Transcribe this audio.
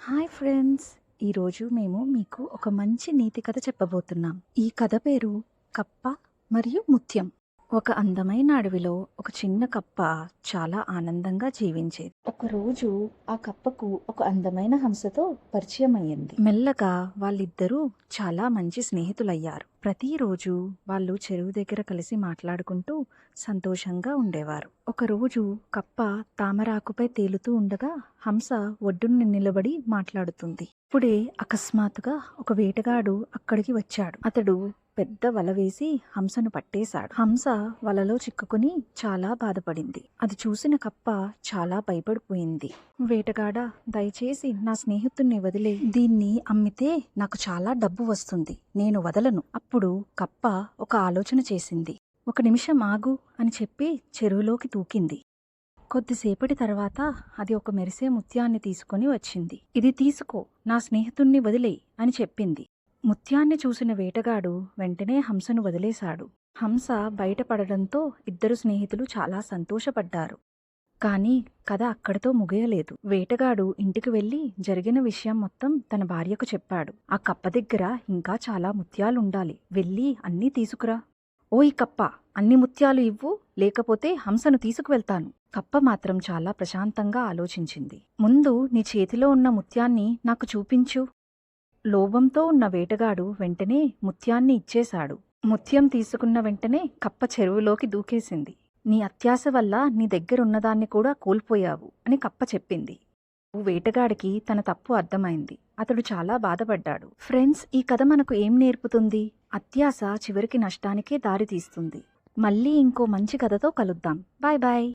Hi friends! ఈరోజు మేము మీకు ఒక మంచి నీతి కథ చెప్పబోతున్నాం. ఈ కథ పేరు కప్ప మరియు ముత్యం. ఒక అందమైన అడవిలో ఒక చిన్న కప్ప చాలా ఆనందంగా జీవించేది. ఒకరోజు ఆ కప్పకు ఒక అందమైన హంసతో పరిచయం అయ్యింది. మెల్లగా వాళ్ళిద్దరూ చాలా మంచి స్నేహితులయ్యారు. ప్రతిరోజు వాళ్ళు చెరువు దగ్గర కలిసి మాట్లాడుకుంటూ సంతోషంగా ఉండేవారు. ఒకరోజు కప్ప తామరాకుపై తేలుతూ ఉండగా హంస ఒడ్డున నిలబడి మాట్లాడుతుంది. ఇప్పుడే అకస్మాత్తుగా ఒక వేటగాడు అక్కడికి వచ్చాడు. అతడు పెద్ద వల వేసి హంసను పట్టేశాడు. హంస వలలో చిక్కుకుని చాలా బాధపడింది. అది చూసిన కప్ప చాలా భయపడిపోయింది. వేటగాడా, దయచేసి నా స్నేహితుణ్ణి వదిలే. దీన్ని అమ్మితే నాకు చాలా డబ్బు వస్తుంది. నేను వదలను. అప్పుడు కప్ప ఒక ఆలోచన చేసింది. ఒక నిమిషం ఆగు అని చెప్పి చెరువులోకి దూకింది. కొద్దిసేపటి తర్వాత అది ఒక మెరిసే ముత్యాన్ని తీసుకుని వచ్చింది. ఇది తీసుకో, నా స్నేహితుణ్ణి వదిలేయ్ అని చెప్పింది. ముత్యాన్ని చూసిన వేటగాడు వెంటనే హంసను వదిలేశాడు. హంస బయటపడడంతో ఇద్దరు స్నేహితులు చాలా సంతోషపడ్డారు. కానీ కథ అక్కడితో ముగియలేదు. వేటగాడు ఇంటికి వెళ్లి జరిగిన విషయం మొత్తం తన భార్యకు చెప్పాడు. ఆ కప్ప దగ్గర ఇంకా చాలా ముత్యాలుండాలి. వెళ్ళి అన్నీ తీసుకురా. ఓయ్ కప్ప, అన్ని ముత్యాలు ఇవ్వు, లేకపోతే హంసను తీసుకువెళ్తాను. కప్ప మాత్రం చాలా ప్రశాంతంగా ఆలోచించింది. ముందు నీ చేతిలో ఉన్న ముత్యాన్ని నాకు చూపించు. లోభంతో ఉన్న వేటగాడు వెంటనే ముత్యాన్ని ఇచ్చేశాడు. ముత్యం తీసుకున్న వెంటనే కప్ప చెరువులోకి దూకేసింది. నీ అత్యాశ వల్ల నీ దగ్గరున్నదాన్ని కూడా కోల్పోయావు అని కప్ప చెప్పింది. వేటగాడికి తన తప్పు అర్థమైంది. అతడు చాలా బాధపడ్డాడు. ఫ్రెండ్స్, ఈ కథ మనకు ఏం నేర్పుతుంది? అత్యాశ చివరికి నష్టానికే దారి తీస్తుంది. మళ్ళీ ఇంకో మంచి కథతో కలుద్దాం. Bye bye.